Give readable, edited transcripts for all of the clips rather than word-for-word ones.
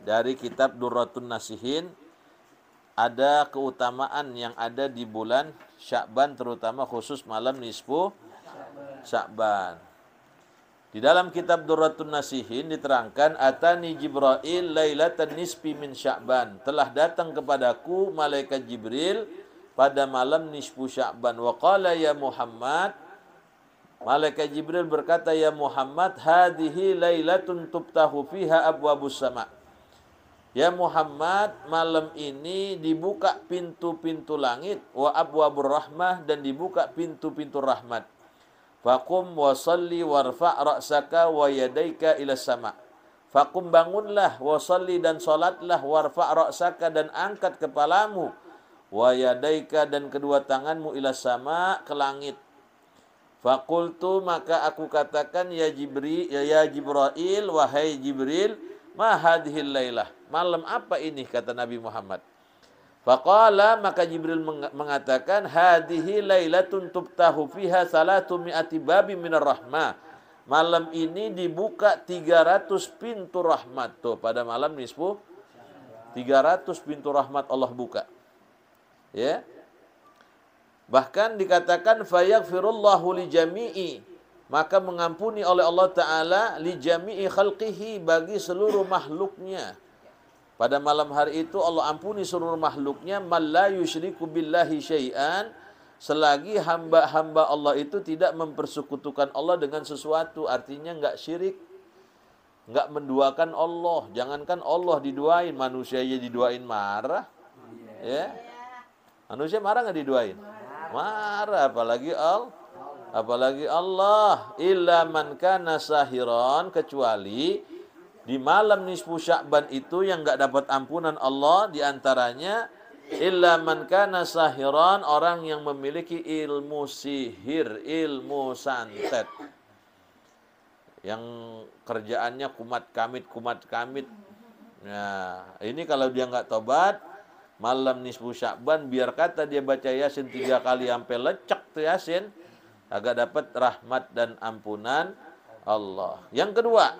dari kitab Durratun Nasihin. Ada keutamaan yang ada di bulan Sya'ban, terutama khusus malam nisfu Sya'ban. Di dalam kitab Durratun Nasihin diterangkan, Atani Jibril lailatan nisfi min Sya'ban. Telah datang kepadaku malaikat Jibril pada malam nisfu Sya'ban. Wa qala ya Muhammad, malaikat Jibril berkata, ya Muhammad, hadhihi lailatun tubtahu fiha abwabus sama'. Ya Muhammad, malam ini dibuka pintu-pintu langit, wa abwabur rahmah, dan dibuka pintu-pintu rahmat. Faqum wa salli warfa' ra'saka wa yadaika ila sama'. Faqum, bangunlah, wa salli, dan salatlah, warfa' ra'saka, dan angkat kepalamu, wa yadaika, dan kedua tanganmu, ila sama', ke langit. Faqultu, maka aku katakan, ya Jibril, wahai Jibril, ma hadhil lailah, malam apa ini, kata Nabi Muhammad. Faqala, maka Jibril mengatakan, hadhihi lailatun tubtahu fiha salatu mi'ati babi minar rahmah. Malam ini dibuka 300 pintu rahmat. Tuh, pada malam nisfu 300 pintu rahmat Allah buka. Ya. Bahkan dikatakan fayaghfirullahu li jami'i, maka mengampuni oleh Allah Ta'ala li jami'i khalqihi, bagi seluruh makhluknya. Pada malam hari itu Allah ampuni seluruh makhluknya, man la yusyriku billahi syai'an, selagi hamba-hamba Allah itu tidak mempersekutukan Allah dengan sesuatu. Artinya enggak syirik, enggak menduakan Allah. Jangankan Allah diduain, manusia aja diduain marah. Ya. Manusia marah enggak diduain? Marah, apalagi Allah. Illa man kana sahiran, kecuali di malam nisfu Sya'ban itu yang enggak dapat ampunan Allah, diantaranya illa man kana sahiran, orang yang memiliki ilmu sihir, ilmu santet, yang kerjaannya kumat kamit. Nah, ini kalau dia enggak tobat, malam nisfu Sya'ban, biar kata dia baca Yasin 3 kali sampai lecek tuh Yasin, agak dapat rahmat dan ampunan Allah. Yang kedua,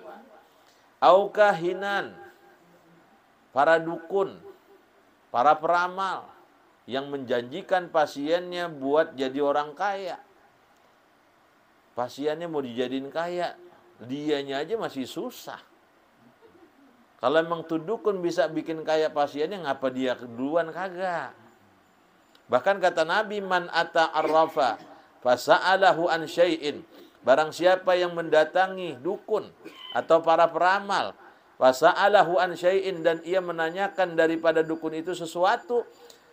aukahinan, para dukun, para peramal yang menjanjikan pasiennya buat jadi orang kaya. Pasiennya mau dijadiin kaya, dianya aja masih susah. Kalau emang tuh dukun bisa bikin kaya pasiennya, ngapa dia duluan kagak? Bahkan kata Nabi, man ata arrafa fasa'alahu an syai'in, barang siapa yang mendatangi dukun atau para peramal, fasa'alahu an syai'in, dan ia menanyakan daripada dukun itu sesuatu,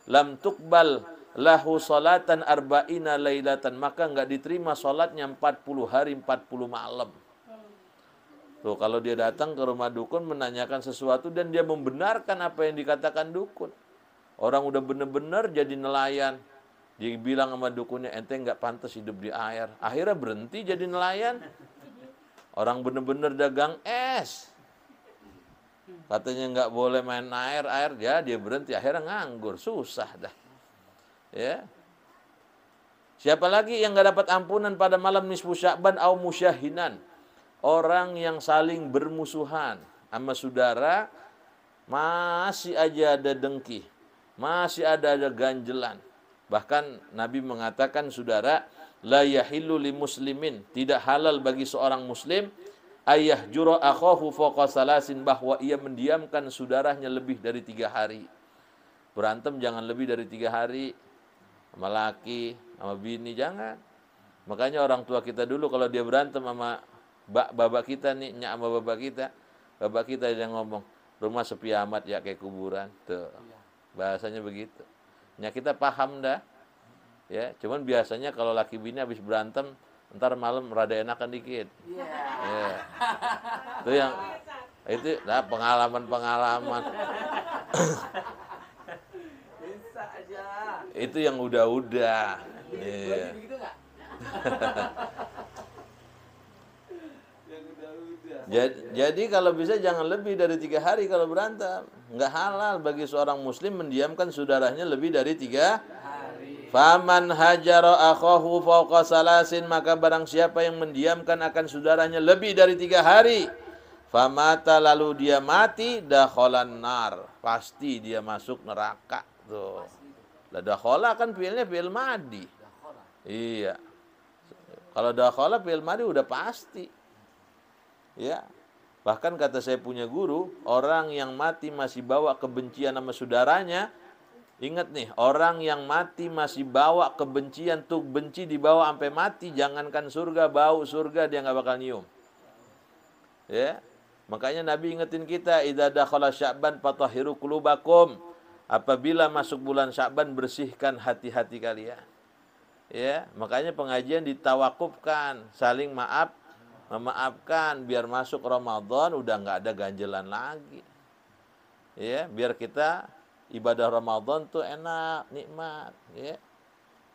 lam tuqbal lahu salatan arba'ina lailatan, maka enggak diterima salatnya 40 hari 40 malam. Tuh, kalau dia datang ke rumah dukun menanyakan sesuatu dan dia membenarkan apa yang dikatakan dukun, orang udah bener-bener jadi nelayan, dia bilang sama dukunnya, ente nggak pantas hidup di air. Akhirnya berhenti jadi nelayan. Orang bener-bener dagang es, katanya nggak boleh main air, ya dia berhenti. Akhirnya nganggur, susah dah. Ya. Siapa lagi yang nggak dapat ampunan pada malam nisfu Sya'ban? Au musyahinan, orang yang saling bermusuhan sama saudara, masih aja ada dengki, masih ada ganjelan. Bahkan Nabi mengatakan, saudara, la yahillu li muslimin, tidak halal bagi seorang muslim, ayah jura akhahu fawqa salasin, bahwa ia mendiamkan saudaranya lebih dari 3 hari. Berantem jangan lebih dari 3 hari, sama laki, sama bini, jangan. Makanya orang tua kita dulu kalau dia berantem sama bapak kita nih, nyak sama bapak kita yang ngomong, rumah sepi amat ya kayak kuburan. Tuh, bahasanya begitu. Ya kita paham dah. Ya, cuman biasanya kalau laki bini habis berantem, ntar malam rada enakan dikit. Ya. Itu yang itu nah pengalaman. Bisa aja. Itu yang udah-udah. Iya. Jadi kalau bisa jangan lebih dari 3 hari kalau berantem. Enggak halal bagi seorang muslim mendiamkan saudaranya lebih dari 3 hari. Faman hajara akhahu fawqa salasin, maka barang siapa yang mendiamkan akan saudaranya lebih dari 3 hari, famata lalu dia mati, dakhalan nar, pasti dia masuk neraka tuh. Lah dakhala kan fiilnya fiil madi. Iya. Kalau dakhala fiil madi udah pasti. Ya. Bahkan kata saya punya guru, orang yang mati masih bawa kebencian sama saudaranya, ingat nih, orang yang mati masih bawa kebencian tuh, benci dibawa sampai mati, jangankan surga, bau surga dia nggak bakal nyium. Ya. Makanya Nabi ingetin kita, idza dakhala Sya'ban fatahhiru qulubakum. Apabila masuk bulan Sya'ban, bersihkan hati-hati kalian. Ya, makanya pengajian ditawakufkan, saling memaafkan biar masuk Ramadan udah nggak ada ganjelan lagi. Ya, biar kita ibadah Ramadan tuh enak, nikmat, ya.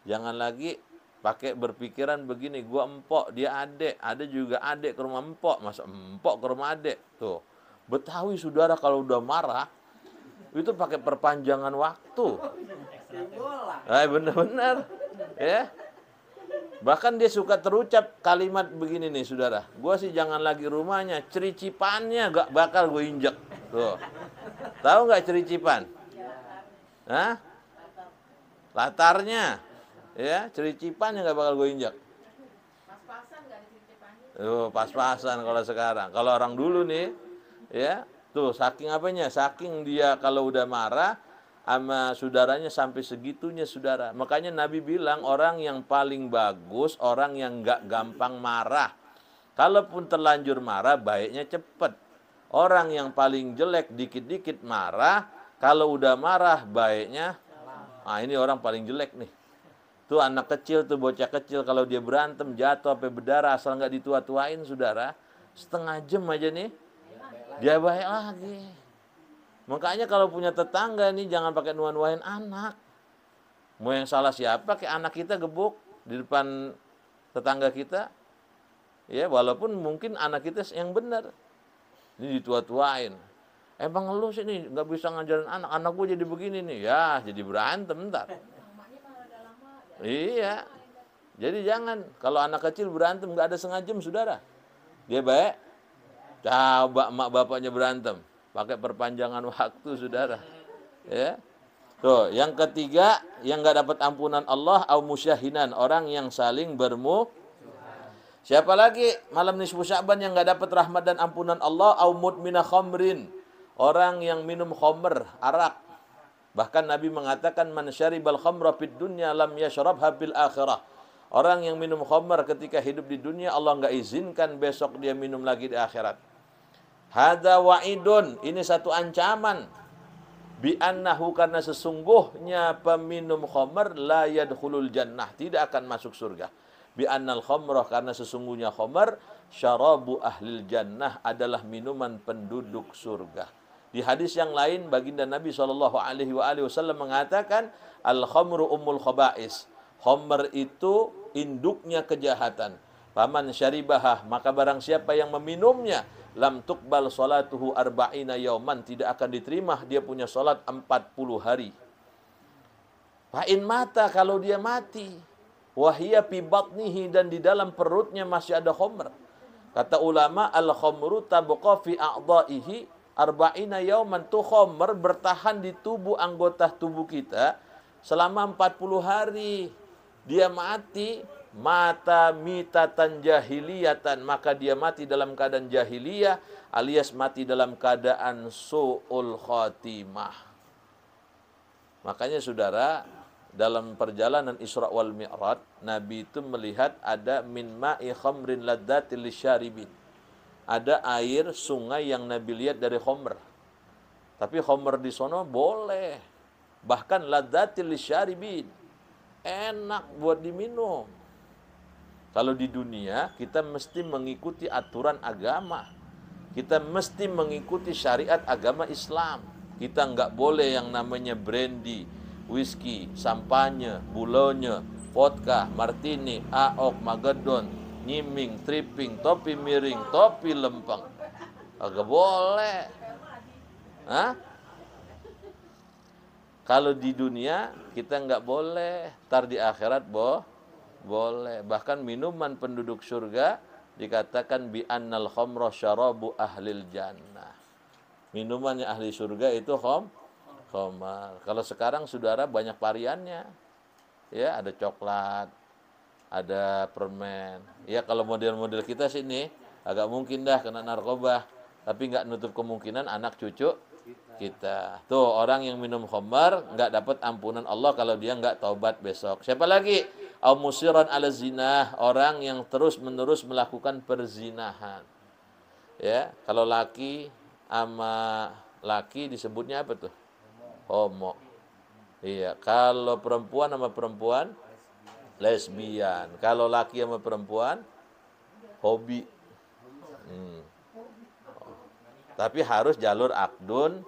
Jangan lagi pakai berpikiran begini, gua empok, dia adek, ada juga adek ke rumah empok, masa empok ke rumah adek. Tuh. Betawi saudara kalau udah marah itu pakai perpanjangan waktu. Bener-bener. Ya. Bahkan dia suka terucap kalimat begini nih saudara. Gua sih jangan lagi rumahnya, cericipannya gak bakal gue injek. Tuh. Tahu nggak cericipan? Hah? Latarnya. Ya, cericipannya nggak bakal gue injak. Pas-pasan nggak ada cericipannya. Pas-pasan kalau sekarang. Kalau orang dulu nih, ya, tuh saking apanya? Saking dia kalau udah marah sama saudaranya sampai segitunya saudara. Makanya Nabi bilang orang yang paling bagus orang yang nggak gampang marah. Kalaupun terlanjur marah, baiknya cepet. Orang yang paling jelek dikit-dikit marah, kalau udah marah baiknya, ini orang paling jelek nih. Tuh anak kecil, tuh bocah kecil kalau dia berantem jatuh sampai berdarah asal nggak ditua-tuain saudara, setengah jam aja nih dia baik lagi. Makanya kalau punya tetangga nih jangan pakai nuan-nuain anak. Mau yang salah siapa, kayak anak kita gebuk di depan tetangga kita. Ya walaupun mungkin anak kita yang benar. Ini ditua-tuain. Emang lu sih nih nggak bisa ngajarin anak gue jadi begini nih. Ya jadi berantem ntar. Iya. Jadi jangan kalau anak kecil berantem nggak ada setengah jam saudara. Dia baik. Coba emak bapaknya berantem, pakai perpanjangan waktu saudara. Ya. Tuh, yang ketiga yang nggak dapat ampunan Allah au musyahinan, orang yang saling Siapa lagi malam nisfu Sya'ban yang nggak dapat rahmat dan ampunan Allah au mudmina khamrin, orang yang minum khamr, arak. Bahkan Nabi mengatakan man syaribal khamra fid dunya lam yashrabha fil akhirah. Orang yang minum khamr ketika hidup di dunia Allah enggak izinkan besok dia minum lagi di akhirat. Hadza wa'idun, ini satu ancaman. Bi annahu, karena sesungguhnya peminum khamr la yadkhulul jannah, tidak akan masuk surga. Bi annal khamrah, karena sesungguhnya khamr syarabu ahlil jannah, adalah minuman penduduk surga. Di hadis yang lain baginda Nabi SAW mengatakan al-khamru ummul khaba'is. Khamr itu induknya kejahatan. Faman syaribahah, maka barang siapa yang meminumnya, lam tuqbal salatuhu arba'ina yauman, tidak akan diterima dia punya salat 40 hari. Fa'in mata, kalau dia mati, wahia fi batnihi, dan di dalam perutnya masih ada khamr. Kata ulama al-khamru tabqa fi a'dha'ihi arba'ina yauman, tuh khamr bertahan di tubuh anggota tubuh kita selama 40 hari. Dia mati, mata mitatan jahiliyatan, maka dia mati dalam keadaan jahiliyah, alias mati dalam keadaan su'ul khatimah. Makanya saudara, dalam perjalanan Isra wal Mi'raj, Nabi itu melihat ada min ma'i khamrin ladzatil lisyaribin. Ada air sungai yang Nabi lihat dari khamr. Tapi khamr di sono boleh. Bahkan ladzatil lisyaribin. Enak buat diminum. Kalau di dunia kita mesti mengikuti aturan agama. Kita mesti mengikuti syariat agama Islam. Kita nggak boleh yang namanya brandy, whisky, sampanye, bulonye, vodka, martini, aok, magedon, nyiming, tripping, topi miring, topi lempeng. Agak boleh. Hah? Kalau di dunia kita nggak boleh, tar di akhirat boleh. Bahkan minuman penduduk surga dikatakan bi annal khamra syarabu ahlil jannah. Minumannya ahli surga itu khamar. Kalau sekarang saudara banyak variannya. Ya, ada coklat, ada permen. Ya, kalau model-model kita sini agak mungkin dah kena narkoba, tapi nggak nutup kemungkinan anak cucu kita. Tuh, orang yang minum khamar nggak dapat ampunan Allah kalau dia nggak taubat besok. Siapa lagi? Au musiran ala zinah, orang yang terus-menerus melakukan perzinahan. Ya, kalau laki sama laki disebutnya apa tuh? Homo. Iya, kalau perempuan sama perempuan lesbian. Kalau laki sama perempuan hobi. Tapi harus jalur akdun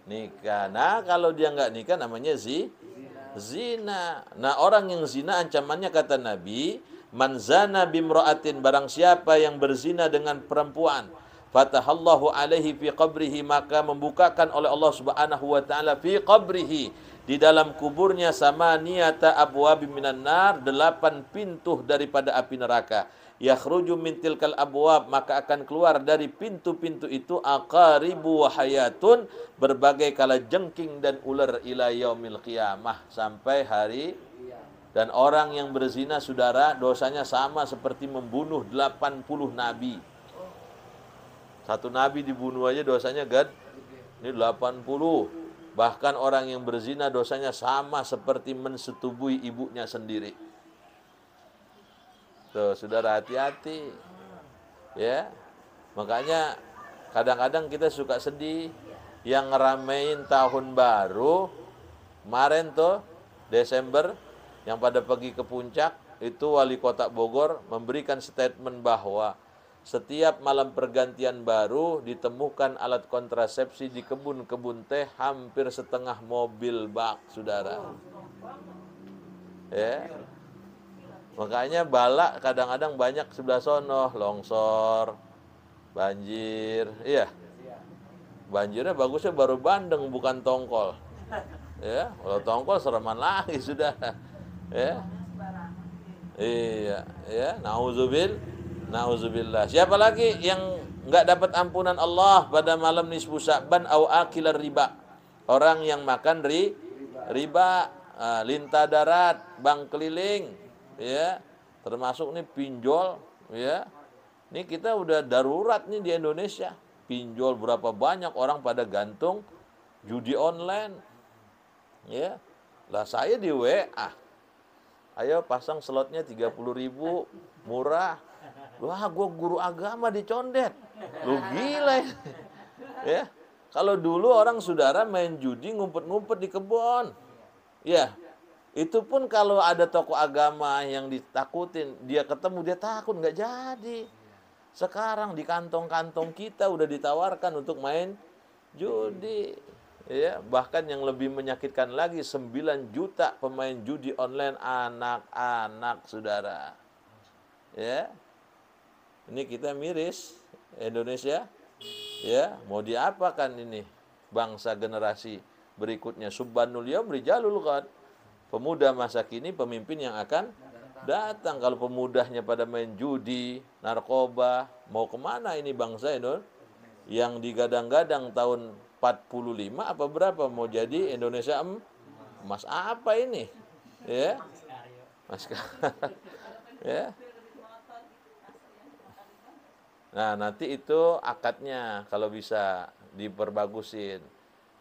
nikah. Nah, kalau dia nggak nikah namanya zina. Nah, orang yang zina ancamannya kata Nabi, man zana bimra'atin, barang siapa yang berzina dengan perempuan, fatahallahu alaihi fi qabrihi, maka membukakan oleh Allah Subhanahu wa taala fi qabrihi, di dalam kuburnya, sama niyata abwabi minan nar, 8 pintu daripada api neraka. Yakhruju min tilkal abwab, maka akan keluar dari pintu-pintu itu aqaribu wa hayatun, berbagai kala jengking dan ular, ila yaumil qiyamah, sampai hari. Dan orang yang berzina, saudara, dosanya sama seperti membunuh 80 nabi. Satu nabi dibunuh aja dosanya ini 80. Bahkan orang yang berzina dosanya sama seperti mensetubui ibunya sendiri. Tuh, saudara, hati-hati. Ya. Makanya kadang-kadang kita suka sedih yang ngeramein tahun baru kemarin tuh Desember, yang pada pergi ke puncak itu wali kota Bogor memberikan statement bahwa setiap malam pergantian baru ditemukan alat kontrasepsi di kebun-kebun teh hampir setengah mobil bak, saudara. Ya. Makanya balak kadang-kadang banyak sebelah sono, longsor, banjir. Iya. Banjirnya bagusnya baru bandeng bukan tongkol. Ya, kalau tongkol sereman lagi sudah. Ya. Iya, ya, nauzubillah. Siapa lagi yang enggak dapat ampunan Allah pada malam nisfu Sya'ban au akilar riba? Orang yang makan riba, lintah darat, bank keliling, ya. Termasuk nih pinjol, ya. Ini kita udah darurat nih di Indonesia. Pinjol berapa banyak orang pada gantung judi online. Ya. Lah saya di WA. Ayo pasang slotnya 30.000, murah. Wah, gue guru agama dicondet. Lu gila ya. Ya. Kalau dulu orang saudara main judi ngumpet-ngumpet di kebun. Ya. Itu pun kalau ada tokoh agama yang ditakutin, dia ketemu dia takut, nggak jadi. Sekarang di kantong-kantong kita udah ditawarkan untuk main judi. Ya, bahkan yang lebih menyakitkan lagi, 9 juta pemain judi online anak-anak, saudara. Ya. Ini kita miris Indonesia. Ya, mau diapakan ini bangsa generasi berikutnya? Subhanul yaum rijalul ghad. Pemuda masa kini pemimpin yang akan datang. Kalau pemudanya pada main judi, narkoba, mau kemana ini bangsa Indonesia? Yang digadang-gadang tahun 45 apa berapa mau jadi Indonesia emas apa ini? Ya. Mas ya. Nah, nanti itu akadnya kalau bisa diperbagusin.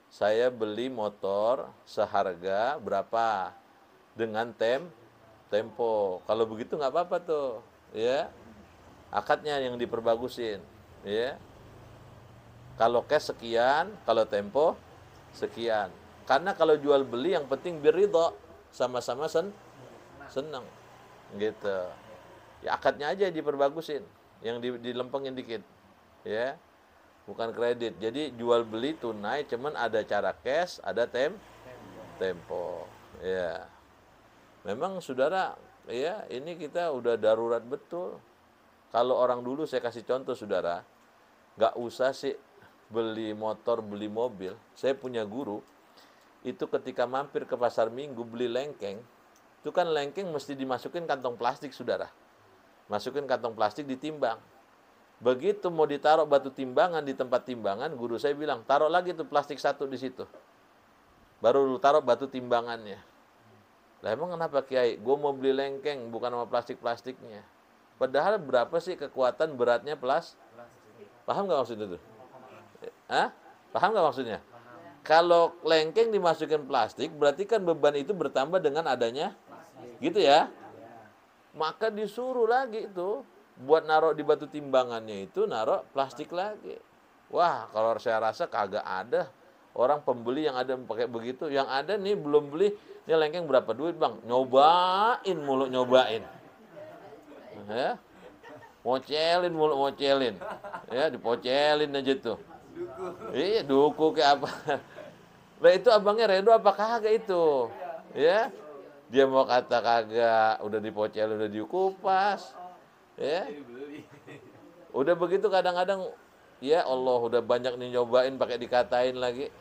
Saya beli motor seharga berapa dengan tempo. Kalau begitu nggak apa-apa tuh, ya. Akadnya yang diperbagusin, ya. Kalau cash sekian, kalau tempo sekian. Karena kalau jual beli yang penting biridho, sama-sama senang. Gitu. Ya akadnya aja diperbagusin, yang dilempengin dikit. Ya. Bukan kredit. Jadi jual beli tunai, cuman ada cara cash, ada tempo. Ya. Memang saudara, ya, ini kita udah darurat betul. Kalau orang dulu saya kasih contoh saudara, nggak usah sih beli motor, beli mobil. Saya punya guru, itu ketika mampir ke pasar minggu beli lengkeng, itu kan lengkeng mesti dimasukin kantong plastik saudara. masukin kantong plastik, ditimbang. Begitu mau ditaruh batu timbangan di tempat timbangan, guru saya bilang, taruh lagi tuh plastik satu di situ. Baru lu taruh batu timbangannya. Lah emang kenapa Kiai? Gue mau beli lengkeng, bukan sama plastik-plastiknya. Padahal berapa sih kekuatan beratnya plastik? Paham nggak maksudnya itu? Hah? Paham nggak maksudnya? Kalau lengkeng dimasukin plastik, berarti kan beban itu bertambah dengan adanya, gitu ya. Maka disuruh lagi itu, buat naruh di batu timbangannya itu, naruh plastik lagi. Wah, kalau saya rasa kagak ada orang pembeli yang ada pakai begitu. Yang ada nih belum beli, ini lengkeng berapa duit bang? Nyobain mulu, nyobain. Ya, mocelin mulu, mocelin. Ya, dipocelin aja tuh. Iya, duku kayak apa. Nah itu abangnya redo apa kagak itu? Ya, dia mau kata kagak, udah dipocel, udah dikupas. Ya, udah begitu kadang-kadang, ya Allah udah banyak nih nyobain pakai dikatain lagi.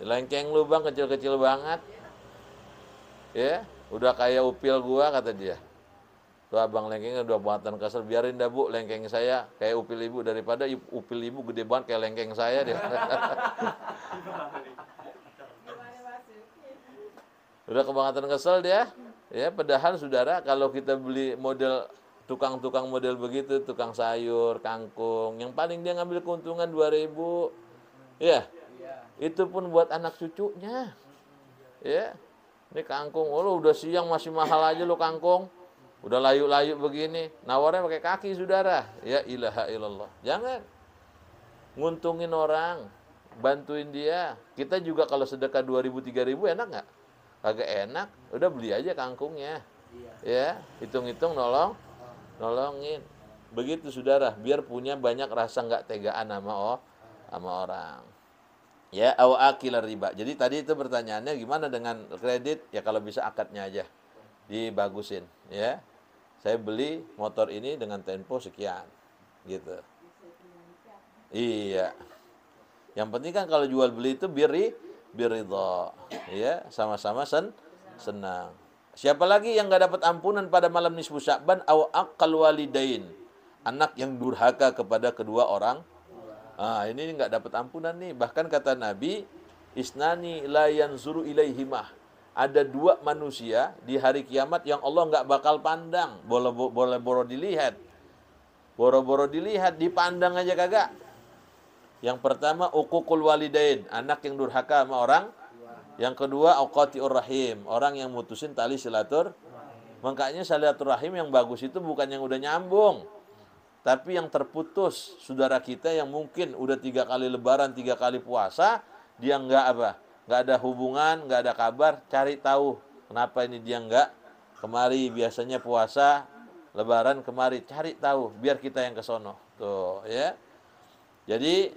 Lengkeng lu bang kecil-kecil banget. Ya, udah kayak upil gua kata dia. Tuh abang lengkengnya udah buatan kesel, biarin dah bu lengkeng saya kayak upil ibu, daripada upil ibu gede banget kayak lengkeng saya dia. Udah kebangetan kesel dia. Ya, padahal saudara kalau kita beli model tukang-tukang model begitu, tukang sayur, kangkung, yang paling dia ngambil keuntungan 2.000. Ya. Itu pun buat anak cucunya. Ya. Ini kangkung, oh udah siang masih mahal aja lo kangkung. Udah layu-layu begini, nawarnya pakai kaki saudara. Ya ilaha illallah. Jangan nguntungin orang, bantuin dia. Kita juga kalau sedekah 2.000 3.000 enak nggak? Kagak enak. Udah beli aja kangkungnya. Ya, hitung-hitung nolongin. Begitu saudara, biar punya banyak rasa nggak tegaan sama orang. Ya, aw akil riba. Jadi tadi itu pertanyaannya gimana dengan kredit? Ya kalau bisa akadnya aja dibagusin, ya. Saya beli motor ini dengan tempo sekian, gitu. Iya. Yang penting kan kalau jual beli itu biar ridho, ya, sama-sama senang. Siapa lagi yang nggak dapat ampunan pada malam nisfu Sya'ban? Aw aqal walidain, anak yang durhaka kepada kedua orang. Ini nggak dapat ampunan nih. Bahkan kata Nabi, isnani la yanzuru ilaihimah. Ada 2 manusia di hari kiamat yang Allah nggak bakal pandang. Boro-boro dilihat. Boro-boro dilihat, dipandang aja kagak. Yang pertama, uququl walidain, anak yang durhaka sama orang. Yang kedua, uqati'ur rahim, orang yang mutusin tali silatur. Makanya silaturahim yang bagus itu bukan yang udah nyambung, tapi yang terputus. Saudara kita yang mungkin udah 3 kali lebaran, 3 kali puasa, dia nggak ada hubungan, nggak ada kabar, cari tahu kenapa ini dia nggak kemari, biasanya puasa lebaran kemari, cari tahu biar kita yang kesono tuh, ya. Jadi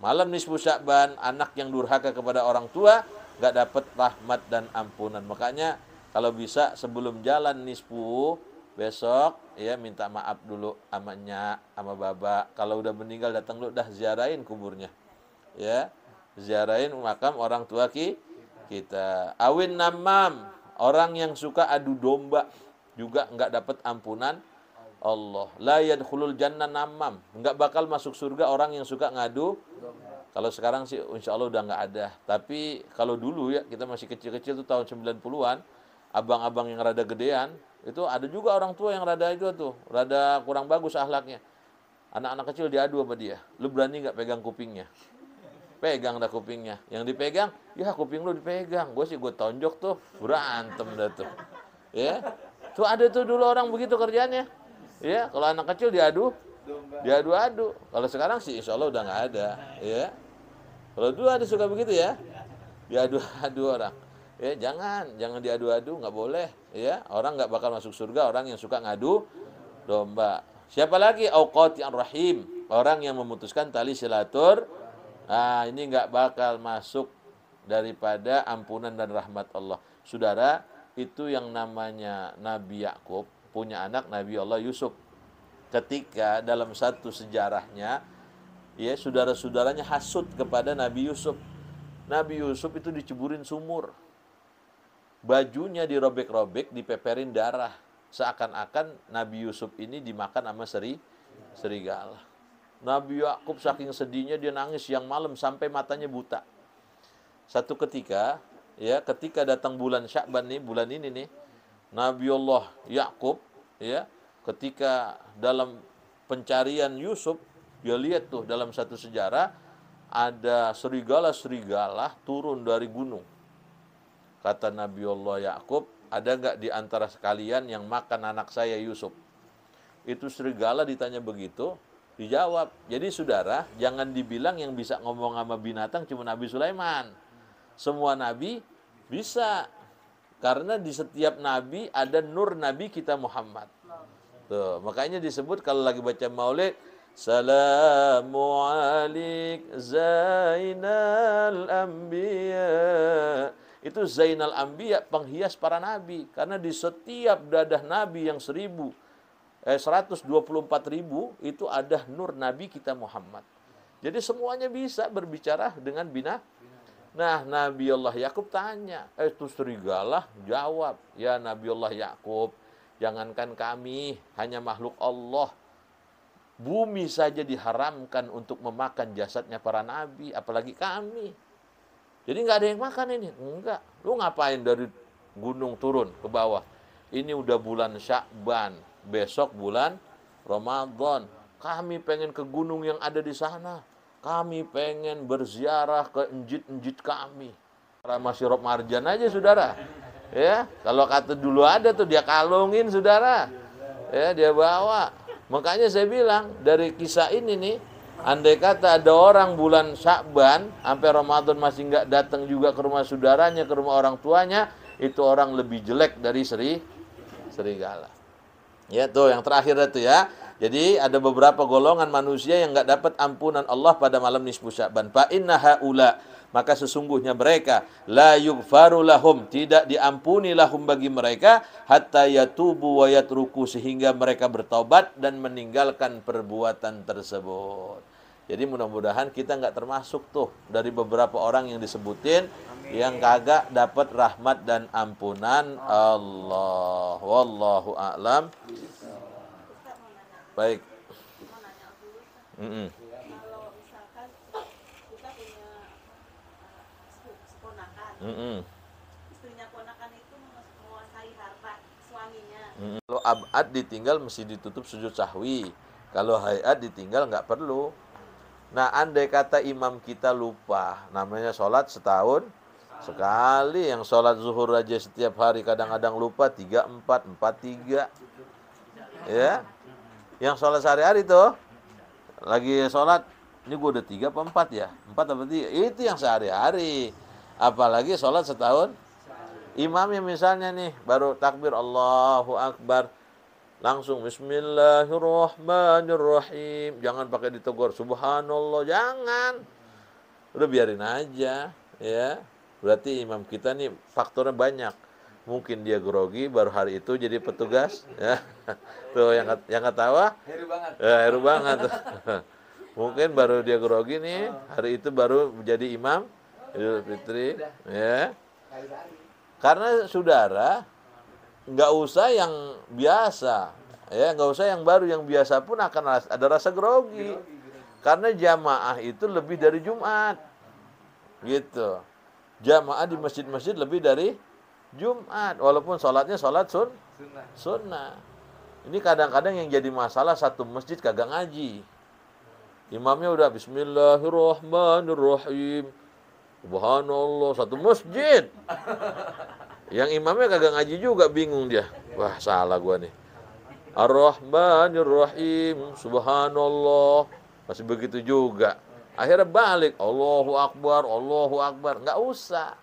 malam nisfu Sya'ban, anak yang durhaka kepada orang tua nggak dapat rahmat dan ampunan. Makanya kalau bisa sebelum jalan nisfu besok, ya, minta maaf dulu sama nyak, sama baba. Kalau udah meninggal datang lu dah ziarahin kuburnya, ya, ziarahin makam orang tua kita. Awin namam, orang yang suka adu domba juga nggak dapat ampunan Allah. La yadkhulul jannah namam, nggak bakal masuk surga orang yang suka ngadu. Kalau sekarang sih insya Allah udah nggak ada. Tapi kalau dulu ya, kita masih kecil-kecil tuh tahun 90-an, abang-abang yang rada gedean, itu ada juga orang tua yang rada itu tuh, rada kurang bagus akhlaknya. Anak-anak kecil diadu sama dia. Lu berani nggak pegang kupingnya? Pegang dah kupingnya. Yang dipegang, ya kuping lu dipegang. Gue tonjok tuh, berantem dah tuh. Ya, tuh ada tuh dulu orang begitu kerjaannya. Ya, kalau anak kecil diadu-adu. Kalau sekarang sih insya Allah udah nggak ada. Ya, kalau dulu ada suka begitu ya, diadu-adu orang. Ya, jangan diadu-adu, nggak boleh. Ya, orang nggak bakal masuk surga orang yang suka ngadu domba. Siapa lagi? Auqati rahim, orang yang memutuskan tali silatur. Ini nggak bakal masuk daripada ampunan dan rahmat Allah. Saudara, itu yang namanya Nabi Yakub punya anak Nabi Allah Yusuf. Ketika dalam satu sejarahnya, ya, saudara-saudaranya hasut kepada Nabi Yusuf. Nabi Yusuf itu diceburin sumur. Bajunya dirobek-robek, dipeperin darah. seakan-akan Nabi Yusuf ini dimakan sama serigala. Nabi Yakub saking sedihnya dia nangis siang malam sampai matanya buta. Satu ketika, ya, ketika datang bulan Sya'ban nih, bulan ini nih, Nabiullah Yakub, ya, ketika dalam pencarian Yusuf, dia lihat tuh dalam satu sejarah ada serigala-serigala turun dari gunung. Kata Nabiullah Yakub, ada nggak di antara sekalian yang makan anak saya Yusuf? Itu serigala ditanya begitu, dijawab. Jadi saudara, jangan dibilang yang bisa ngomong sama binatang cuma Nabi Sulaiman. Semua nabi bisa. Karena di setiap nabi ada nur Nabi kita Muhammad. Tuh, makanya disebut kalau lagi baca Maulid, Salamu alik Zainal Anbiya. Itu Zainal Anbiya, penghias para nabi. Karena di setiap dadah nabi yang 124.000 itu ada nur Nabi kita Muhammad. Jadi semuanya bisa berbicara dengan Nah, Nabi Allah Yakub tanya, itu serigala jawab, ya Nabi Allah Yakub, jangankan kami, hanya makhluk Allah. Bumi saja diharamkan untuk memakan jasadnya para nabi, apalagi kami. Jadi nggak ada yang makan ini. Enggak. Lu ngapain dari gunung turun ke bawah? Ini udah bulan Sya'ban, besok bulan Ramadan. Kami pengen ke gunung yang ada di sana. Kami pengen berziarah ke enjit-enjit kami. Sama sirup marjan aja, saudara. Ya, kalau kata dulu ada tuh dia kalungin, saudara. Ya, dia bawa. Makanya saya bilang dari kisah ini nih, andai kata ada orang bulan Sya'ban sampai Ramadan masih nggak datang juga ke rumah saudaranya, ke rumah orang tuanya, itu orang lebih jelek dari serigala. Ya, tuh yang terakhir itu ya. Jadi ada beberapa golongan manusia yang nggak dapat ampunan Allah pada malam nisfu Sya'ban. Fa inna haula, maka sesungguhnya mereka la yughfaru lahum, tidak diampuni lahum bagi mereka hatta yatubu wa yatruku, sehingga mereka bertobat dan meninggalkan perbuatan tersebut. Jadi mudah-mudahan kita nggak termasuk tuh dari beberapa orang yang disebutin yang kagak dapat rahmat dan ampunan Allah. Wallahu a'lam. Baik. Kalau misalkan kita punya keponakan, istrinya ponakan itu menguasai harta suaminya. Kalau abad ditinggal mesti ditutup sujud sahwi. Kalau hayat ditinggal nggak perlu. Nah, andai kata imam kita lupa, namanya sholat setahun sekali. Yang sholat zuhur aja setiap hari kadang-kadang lupa 3-4, 4-3. Ya. Yang sholat sehari-hari tuh, lagi sholat, ini gue udah 3 apa 4 ya? 4 apa 3? Itu yang sehari-hari. Apalagi sholat setahun. Imamnya misalnya nih, baru takbir Allahu Akbar. Langsung Bismillahirrahmanirrahim. Jangan pakai ditegur, Subhanallah, jangan. Udah biarin aja, ya. Berarti imam kita nih faktornya banyak. Mungkin dia grogi baru hari itu jadi petugas, ya. Tuh yang ketawa, Heru banget. ya, heru banget. Mungkin baru dia grogi nih, hari itu baru menjadi imam Idul Fitri, ya. Karena saudara nggak usah yang biasa, ya, nggak usah yang baru, yang biasa pun akan ada rasa grogi. Karena jamaah itu lebih dari Jumat, gitu. Jamaah di masjid-masjid lebih dari Jumat, walaupun sholatnya sholat sunnah. Ini kadang-kadang yang jadi masalah satu masjid kagak ngaji. Imamnya udah Bismillahirrahmanirrahim, Subhanallah, satu masjid. Yang imamnya kagak ngaji juga, bingung dia. Wah, salah gua nih. Ar-Rahmanirrahim, Subhanallah, masih begitu juga. Akhirnya balik, Allahu Akbar, Allahu Akbar. Nggak usah.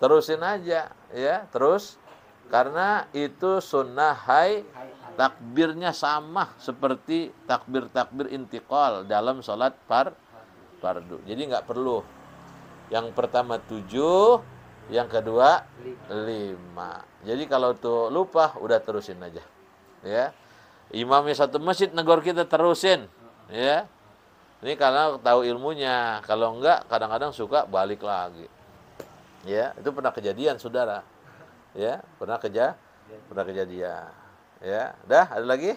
Terusin aja, ya, terus. Karena itu sunnah takbirnya sama seperti takbir intiqal dalam sholat fardu. Jadi nggak perlu. Yang pertama 7, yang kedua 5. Jadi kalau tuh lupa, udah terusin aja, ya. Imamnya satu masjid negor kita, terusin, ya. Ini karena tahu ilmunya. Kalau enggak, kadang-kadang suka balik lagi. Ya, itu pernah kejadian, saudara. Ya, pernah kejadian. Pernah kejadian. Ya, dah ada lagi?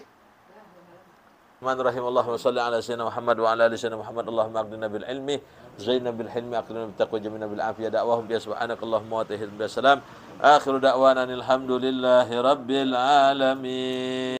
Man rahimallahu wa salli ala sayyidina Muhammad wa ala ali sayyidina Muhammad. Allahumma aqdina bil ilmi, zaina bil hilmi, aqdina bil taqwa, jamina bil afiyah. Da'wahum bi subhanakallahumma wa tahiyatuhum bis salam. Akhiru da'wana alhamdulillahi rabbil alamin.